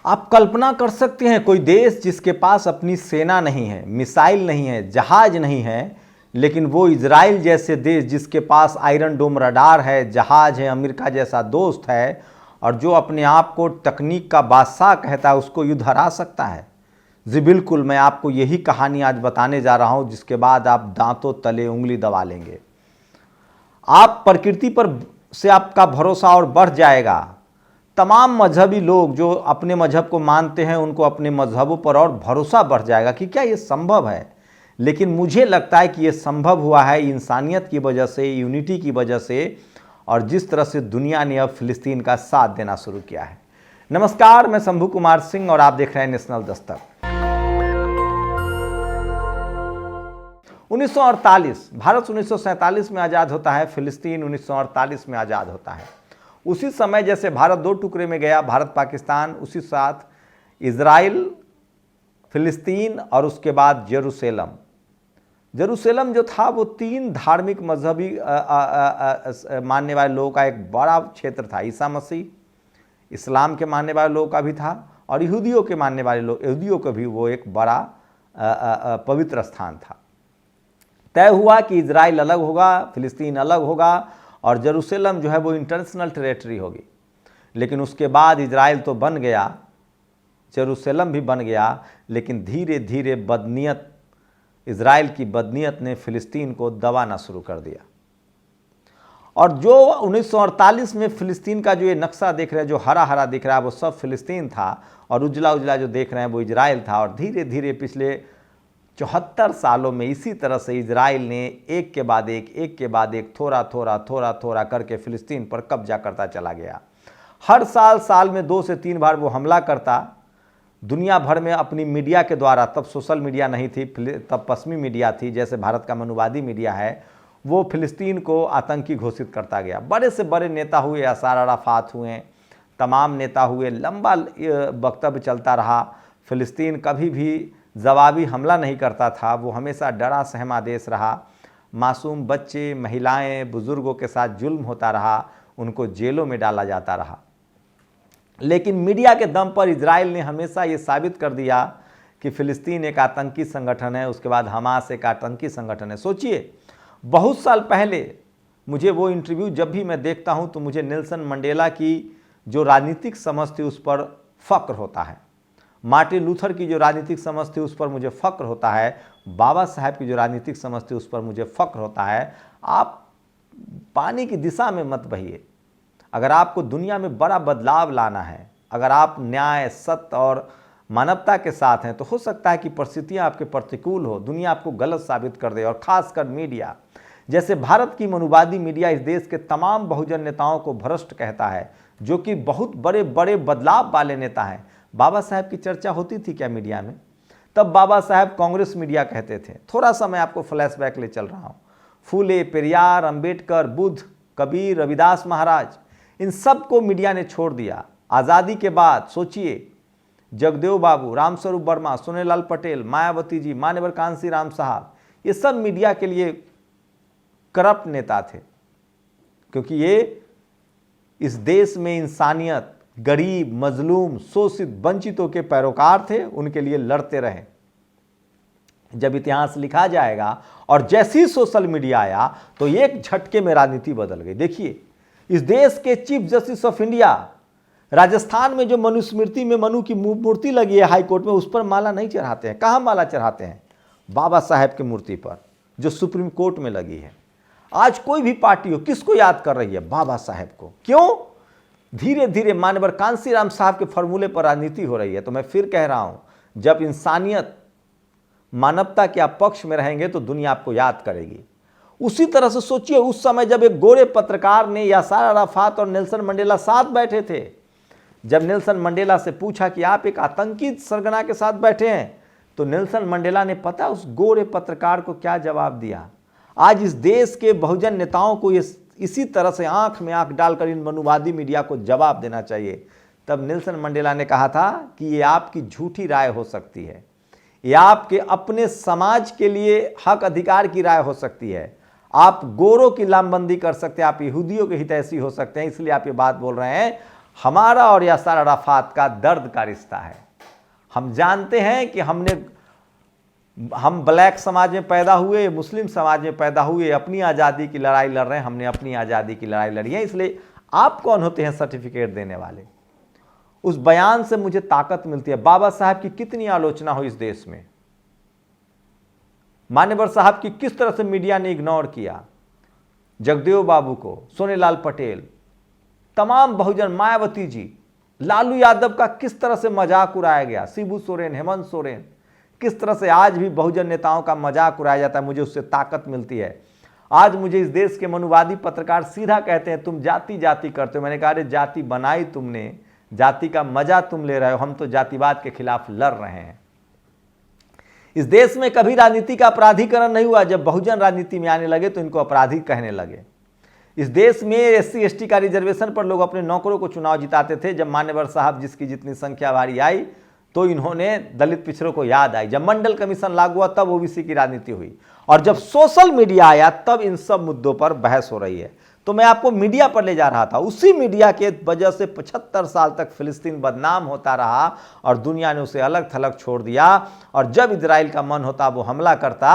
आप कल्पना कर सकते हैं कोई देश जिसके पास अपनी सेना नहीं है, मिसाइल नहीं है, जहाज नहीं है, लेकिन वो इजराइल जैसे देश जिसके पास आयरन डोम रडार है, जहाज है, अमेरिका जैसा दोस्त है और जो अपने आप को तकनीक का बादशाह कहता है, उसको युद्ध हरा सकता है। जी बिल्कुल, मैं आपको यही कहानी आज बताने जा रहा हूं, जिसके बाद आप दांतों तले उंगली दबा लेंगे। आप प्रकृति पर से आपका भरोसा और बढ़ जाएगा। तमाम मजहबी लोग जो अपने मजहब को मानते हैं, उनको अपने मजहबों पर और भरोसा बढ़ जाएगा कि क्या ये संभव है। लेकिन मुझे लगता है कि ये संभव हुआ है इंसानियत की वजह से, यूनिटी की वजह से, और जिस तरह से दुनिया ने अब फिलिस्तीन का साथ देना शुरू किया है। नमस्कार, मैं शंभू कुमार सिंह और आप देख रहे हैं नेशनल दस्तक। 1948, भारत 1947 में आज़ाद होता है, फिलिस्तीन 1948 में आज़ाद होता है। उसी समय जैसे भारत दो टुकड़े में गया, भारत पाकिस्तान, उसी साथ इजराइल, फिलिस्तीन और उसके बाद जेरूसलम जो था वो तीन धार्मिक मजहबी मानने वाले लोगों का एक बड़ा क्षेत्र था। ईसा मसीह, इस्लाम के मानने वाले लोगों का भी था और यहूदियों के मानने वाले लोग, यहूदियों का भी वो एक बड़ा पवित्र स्थान था। तय हुआ कि इजराइल अलग होगा, फिलिस्तीन अलग होगा और जेरूसलम जो है वो इंटरनेशनल टेरिटरी होगी। लेकिन उसके बाद इजराइल तो बन गया, जेरूसलम भी बन गया, लेकिन धीरे धीरे बदनीयत, इजराइल की बदनीयत ने फिलिस्तीन को दबाना शुरू कर दिया। और जो 1948 में फिलिस्तीन का जो ये नक्शा देख रहे हैं, जो हरा हरा दिख रहा है, वो सब फिलिस्तीन था और उजला उजला जो देख रहे हैं वो इजराइल था। और धीरे धीरे पिछले 74 सालों में इसी तरह से इजराइल ने एक के बाद एक थोड़ा करके फिलिस्तीन पर कब्जा करता चला गया। हर साल में 2 से 3 बार वो हमला करता। दुनिया भर में अपनी मीडिया के द्वारा, तब सोशल मीडिया नहीं थी, तब पश्चिमी मीडिया थी, जैसे भारत का मनुवादी मीडिया है, वो फिलिस्तीन को आतंकी घोषित करता गया। बड़े से बड़े नेता हुए, यासर अराफात हुए, तमाम नेता हुए, लंबा वक्तव्य चलता रहा। फिलिस्तीन कभी भी जवाबी हमला नहीं करता था, वो हमेशा डरा सहमा देश रहा। मासूम बच्चे, महिलाएं, बुजुर्गों के साथ जुल्म होता रहा, उनको जेलों में डाला जाता रहा। लेकिन मीडिया के दम पर इजराइल ने हमेशा ये साबित कर दिया कि फिलिस्तीन एक आतंकी संगठन है, उसके बाद हमास एक आतंकी संगठन है। सोचिए, बहुत साल पहले मुझे वो इंटरव्यू जब भी मैं देखता हूँ तो मुझे नेल्सन मंडेला की जो राजनीतिक समझ थी उस पर फक्र होता है, मार्टिन लूथर की जो राजनीतिक समझ थी उस पर मुझे फक्र होता है, बाबा साहब की जो राजनीतिक समझ थी उस पर मुझे फक्र होता है। आप पानी की दिशा में मत बहिए। अगर आपको दुनिया में बड़ा बदलाव लाना है, अगर आप न्याय, सत्य और मानवता के साथ हैं, तो हो सकता है कि परिस्थितियां आपके प्रतिकूल हो, दुनिया आपको गलत साबित कर दे। और खासकर मीडिया, जैसे भारत की मनुवादी मीडिया इस देश के तमाम बहुजन नेताओं को भ्रष्ट कहता है, जो कि बहुत बड़े बड़े बदलाव वाले नेता हैं। बाबा साहब की चर्चा होती थी क्या मीडिया में? तब बाबा साहब कांग्रेस मीडिया कहते थे। थोड़ा सा मैं आपको फ्लैशबैक ले चल रहा हूँ। फूले, पेरियार, अंबेडकर, बुद्ध, कबीर, रविदास महाराज, इन सब को मीडिया ने छोड़ दिया। आज़ादी के बाद सोचिए, जगदेव बाबू, रामस्वरूप वर्मा, सोनेलाल पटेल, मायावती जी, मान्यवर कांसी राम साहब, ये सब मीडिया के लिए करप्ट नेता थे, क्योंकि ये इस देश में इंसानियत, गरीब, मजलूम, शोषित, वंचितों के पैरोकार थे, उनके लिए लड़ते रहे। जब इतिहास लिखा जाएगा और जैसे ही सोशल मीडिया आया तो एक झटके में राजनीति बदल गई। देखिए, इस देश के chief justice of India, Rajasthan में जो मनुस्मृति में मनु की मूर्ति लगी है हाई कोर्ट में, उस पर माला नहीं चढ़ाते हैं। कहाँ माला चढ़ाते हैं? बाबा साहेब की मूर्ति पर, जो सुप्रीम कोर्ट में लगी है। आज कोई भी पार्टी हो, किसको याद कर रही है? बाबा साहेब को। क्यों? धीरे धीरे मान्यवर कांसी राम साहब के फॉर्मूले पर राजनीति हो रही है। तो मैं फिर कह रहा हूं, जब इंसानियत, मानवता के आप पक्ष में रहेंगे तो दुनिया आपको याद करेगी। उसी तरह से सोचिए, उस समय जब एक गोरे पत्रकार ने, यासर अराफात और नेल्सन मंडेला साथ बैठे थे, जब नेल्सन मंडेला से पूछा कि आप एक आतंकी सरगना के साथ बैठे हैं, तो नेल्सन मंडेला ने पता उस गोरे पत्रकार को क्या जवाब दिया? आज इस देश के बहुजन नेताओं को इसी तरह से आंख में आंख डालकर इन मनुवादी मीडिया को जवाब देना चाहिए। तब नेल्सन मंडेला ने कहा था कि ये आपकी झूठी राय हो सकती है, ये आपके अपने समाज के लिए हक अधिकार की राय हो सकती है, आप गोरों की लामबंदी कर सकते हैं, आप यहूदियों के हितैषी हो सकते हैं, इसलिए आप ये बात बोल रहे हैं। हमारा और यासर अराफात का दर्द का रिश्ता है। हम जानते हैं कि हम ब्लैक समाज में पैदा हुए, मुस्लिम समाज में पैदा हुए, अपनी आज़ादी की लड़ाई लड़ रहे हैं, हमने अपनी आज़ादी की लड़ाई लड़ी है। इसलिए आप कौन होते हैं सर्टिफिकेट देने वाले? उस बयान से मुझे ताकत मिलती है। बाबा साहब की कितनी आलोचना हुई इस देश में, मान्यवर साहब की किस तरह से मीडिया ने इग्नोर किया, जगदेव बाबू को, सोनेलाल पटेल, तमाम बहुजन, मायावती जी, लालू यादव का किस तरह से मजाक उड़ाया गया, शिबू सोरेन, हेमंत सोरेन, किस तरह से आज भी बहुजन नेताओं का मजाक उड़ाया जाता है। मुझे उससे ताकत मिलती है। आज मुझे इस देश के मनुवादी पत्रकार सीधा कहते हैं तुम जाति जाति करते हो। मैंने कहा अरे जाति बनाई तुमने, जाति का मजा तुम ले रहे हो, हम तो जातिवाद के खिलाफ लड़ रहे हैं। इस देश में कभी राजनीति का अपराधीकरण नहीं हुआ। जब बहुजन राजनीति में आने लगे तो इनको अपराधी कहने लगे। इस देश में SC ST का रिजर्वेशन पर लोग अपने नौकरों को चुनाव जिताते थे। जब मान्यवर साहब जिसकी जितनी संख्या भारी आई तो इन्होंने दलित पिछड़ों को याद आई। जब मंडल कमीशन लागू हुआ तब OBC की राजनीति हुई, और जब सोशल मीडिया आया तब इन सब मुद्दों पर बहस हो रही है। तो मैं आपको मीडिया पर ले जा रहा था। उसी मीडिया के वजह से 75 साल तक फिलिस्तीन बदनाम होता रहा और दुनिया ने उसे अलग थलग छोड़ दिया, और जब इजराइल का मन होता वो हमला करता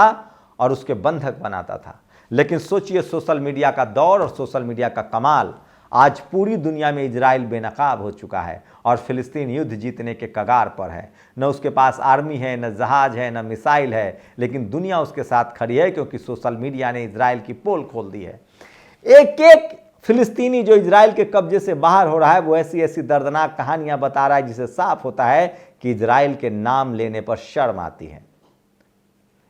और उसके बंधक बनाता था। लेकिन सोचिए सोशल मीडिया का दौर और सोशल मीडिया का कमाल, आज पूरी दुनिया में इजराइल बेनकाब हो चुका है और फिलिस्तीन युद्ध जीतने के कगार पर है। न उसके पास आर्मी है, न जहाज है, न मिसाइल है, लेकिन दुनिया उसके साथ खड़ी है क्योंकि सोशल मीडिया ने इजराइल की पोल खोल दी है। एक एक फिलिस्तीनी जो इजराइल के कब्जे से बाहर हो रहा है वो ऐसी ऐसी दर्दनाक कहानियां बता रहा है जिससे साफ होता है कि इजराइल के नाम लेने पर शर्म आती है।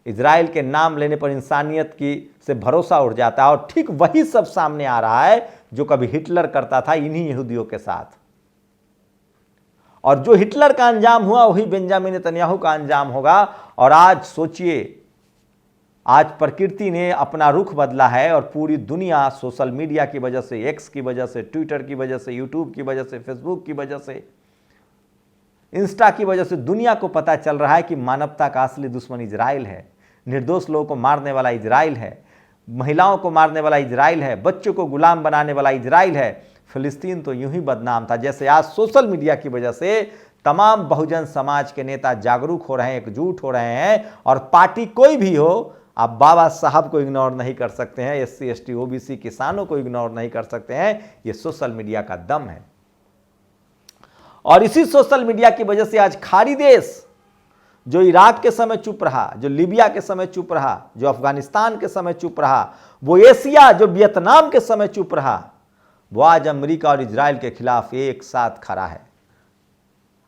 इजराइल के नाम लेने पर इंसानियत की से भरोसा उठ जाता है, और ठीक वही सब सामने आ रहा है जो कभी हिटलर करता था इन्हीं यहूदियों के साथ। और जो हिटलर का अंजाम हुआ वही बेंजामिन नेतन्याहू का अंजाम होगा। और आज सोचिए, आज प्रकृति ने अपना रुख बदला है और पूरी दुनिया सोशल मीडिया की वजह से, X की वजह से, ट्विटर की वजह से, यूट्यूब की वजह से, फेसबुक की वजह से, इंस्टा की वजह से दुनिया को पता चल रहा है कि मानवता का असली दुश्मन इजराइल है। निर्दोष लोगों को मारने वाला इजराइल है, महिलाओं को मारने वाला इजराइल है, बच्चों को गुलाम बनाने वाला इजराइल है। फिलिस्तीन तो यूं ही बदनाम था। जैसे आज सोशल मीडिया की वजह से तमाम बहुजन समाज के नेता जागरूक हो रहे हैं, एकजुट हो रहे हैं, और पार्टी कोई भी हो, आप बाबा साहब को इग्नोर नहीं कर सकते हैं, SC ST OBC किसानों को इग्नोर नहीं कर सकते हैं। ये सोशल मीडिया का दम है। और इसी सोशल मीडिया की वजह से आज खाड़ी देश जो इराक के समय चुप रहा, जो लीबिया के समय चुप रहा, जो अफगानिस्तान के समय चुप रहा, वो एशिया जो वियतनाम के समय चुप रहा, वो आज अमेरिका और इजराइल के खिलाफ एक साथ खड़ा है।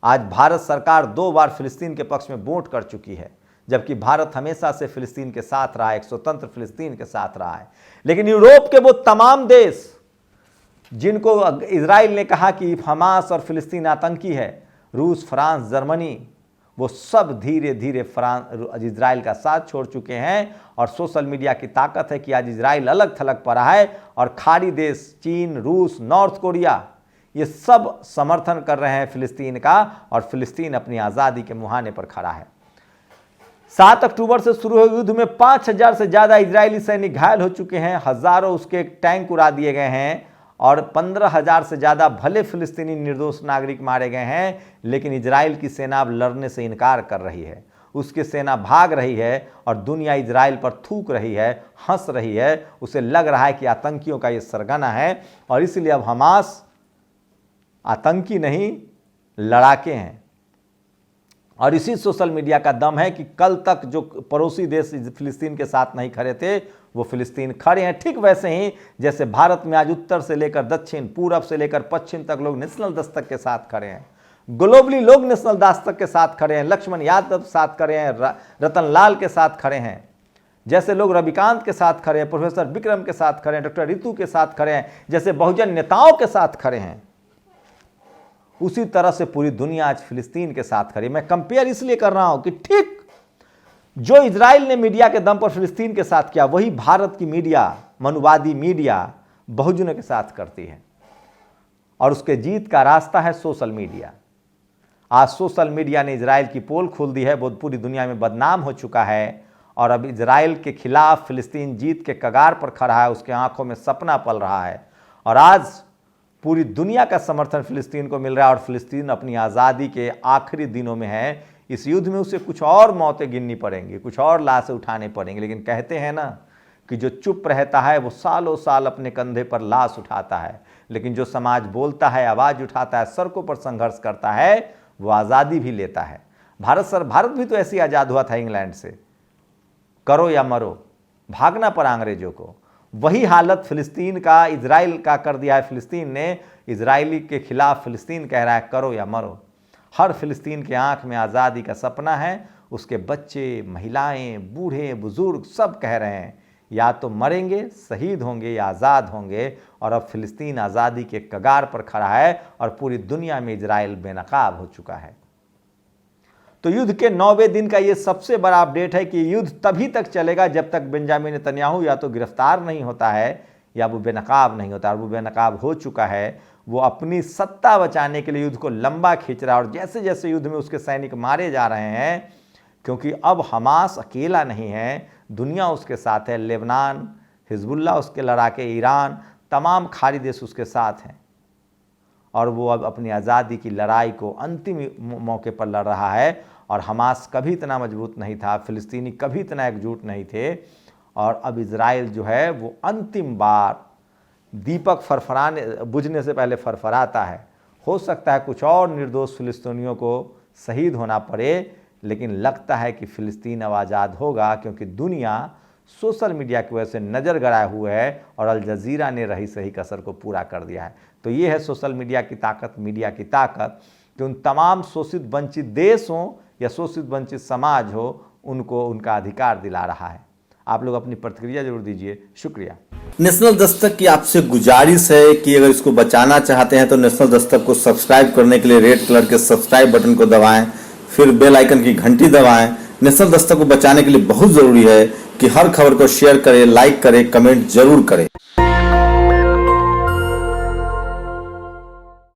आज भारत सरकार 2 बार फिलिस्तीन के पक्ष में वोट कर चुकी है, जबकि भारत हमेशा से फिलिस्तीन के साथ रहा है, एक स्वतंत्र फिलिस्तीन के साथ रहा है। लेकिन यूरोप के वो तमाम देश जिनको इजराइल ने कहा कि हमास और फिलिस्तीन आतंकी है, रूस, फ्रांस, जर्मनी, वो सब धीरे धीरे इजराइल का साथ छोड़ चुके हैं। और सोशल मीडिया की ताकत है कि आज इजराइल अलग थलग पड़ा है, और खाड़ी देश चीन, रूस, नॉर्थ कोरिया, ये सब समर्थन कर रहे हैं फिलिस्तीन का, और फिलिस्तीन अपनी आज़ादी के मुहाने पर खड़ा है। 7 अक्टूबर से शुरू हुए युद्ध में 5000 से ज़्यादा इजरायली सैनिक घायल हो चुके हैं, हज़ारों उसके टैंक उड़ा दिए गए हैं, और 15,000 से ज़्यादा भले फिलिस्तीनी निर्दोष नागरिक मारे गए हैं। लेकिन इजराइल की सेना अब लड़ने से इनकार कर रही है, उसकी सेना भाग रही है, और दुनिया इजराइल पर थूक रही है, हंस रही है। उसे लग रहा है कि आतंकियों का ये सरगना है, और इसलिए अब हमास आतंकी नहीं, लड़ाके हैं। और इसी सोशल मीडिया का दम है कि कल तक जो पड़ोसी देश फिलिस्तीन के साथ नहीं खड़े थे, वो फिलिस्तीन खड़े हैं। ठीक वैसे ही जैसे भारत में आज उत्तर से लेकर दक्षिण, पूरब से लेकर पश्चिम तक लोग नेशनल दस्तक के साथ खड़े हैं। ग्लोबली लोग नेशनल दस्तक के साथ खड़े हैं, लक्ष्मण यादव साथ खड़े हैं, रतन लाल के साथ खड़े हैं, जैसे लोग रविकांत के साथ खड़े हैं, प्रोफेसर विक्रम के साथ खड़े हैं, डॉक्टर रितु के साथ खड़े हैं, जैसे बहुजन नेताओं के साथ खड़े हैं, उसी तरह से पूरी दुनिया आज फिलिस्तीन के साथ खड़ी। मैं कंपेयर इसलिए कर रहा हूं कि ठीक जो इजराइल ने मीडिया के दम पर फिलिस्तीन के साथ किया, वही भारत की मीडिया, मनुवादी मीडिया बहुजनों के साथ करती है। और उसके जीत का रास्ता है सोशल मीडिया। आज सोशल मीडिया ने इजराइल की पोल खोल दी है, वो पूरी दुनिया में बदनाम हो चुका है, और अब इजराइल के खिलाफ फिलिस्तीन जीत के कगार पर खड़ा है, उसके आंखों में सपना पल रहा है। और आज पूरी दुनिया का समर्थन फिलिस्तीन को मिल रहा है और फिलिस्तीन अपनी आज़ादी के आखिरी दिनों में है। इस युद्ध में उसे कुछ और मौतें गिननी पड़ेंगी, कुछ और लाशें उठाने पड़ेंगी, लेकिन कहते हैं ना कि जो चुप रहता है वो सालों साल अपने कंधे पर लाश उठाता है, लेकिन जो समाज बोलता है, आवाज़ उठाता है, सड़कों पर संघर्ष करता है, वो आज़ादी भी लेता है। भारत भी तो ऐसे ही आज़ाद हुआ था इंग्लैंड से, करो या मरो, भागना पड़ा अंग्रेजों को। वही हालत फिलिस्तीन का, इजराइल का कर दिया है। फिलिस्तीन ने इजरायली के खिलाफ फिलिस्तीन कह रहा है करो या मरो। हर फिलिस्तीन के आंख में आज़ादी का सपना है। उसके बच्चे, महिलाएं, बूढ़े, बुजुर्ग सब कह रहे हैं या तो मरेंगे, शहीद होंगे या आज़ाद होंगे। और अब फिलिस्तीन आज़ादी के कगार पर खड़ा है और पूरी दुनिया में इजराइल बेनकाब हो चुका है। तो युद्ध के 9वें दिन का ये सबसे बड़ा अपडेट है कि युद्ध तभी तक चलेगा जब तक बेंजामिन नेतन्याहू या तो गिरफ्तार नहीं होता है या वो बेनकाब नहीं होता। और वो बेनकाब हो चुका है। वो अपनी सत्ता बचाने के लिए युद्ध को लंबा खींच रहा है और जैसे जैसे युद्ध में उसके सैनिक मारे जा रहे हैं, क्योंकि अब हमास अकेला नहीं है, दुनिया उसके साथ है। लेबनान, हिजबुल्लाह उसके लड़ाके, ईरान, तमाम खाड़ी देश उसके साथ हैं और वो अब अपनी आज़ादी की लड़ाई को अंतिम मौके पर लड़ रहा है। और हमास कभी इतना मजबूत नहीं था, फिलिस्तीनी कभी इतना एकजुट नहीं थे। और अब इजराइल जो है वो अंतिम बार दीपक बुझने से पहले फरफराता है। हो सकता है कुछ और निर्दोष फिलिस्तीनियों को शहीद होना पड़े, लेकिन लगता है कि फिलिस्तीन अब आज़ाद होगा, क्योंकि दुनिया सोशल मीडिया की वजह से नज़र गड़ाए हुए है और अल जज़ीरा ने रही सही कसर को पूरा कर दिया है। तो ये है सोशल मीडिया की ताकत, मीडिया की ताकत, कि उन तमाम शोषित वंचित देश हों या शोषित वंचित समाज हो, उनको उनका अधिकार दिला रहा है। आप लोग अपनी प्रतिक्रिया जरूर दीजिए। शुक्रिया। नेशनल दस्तक की आपसे गुजारिश है कि अगर इसको बचाना चाहते हैं तो नेशनल दस्तक को सब्सक्राइब करने के लिए रेड कलर के सब्सक्राइब बटन को दबाएं, फिर बेल आइकन की घंटी दबाएं। नेशनल दस्तक को बचाने के लिए बहुत जरूरी है कि हर खबर को शेयर करें, लाइक करें, कमेंट जरूर करें।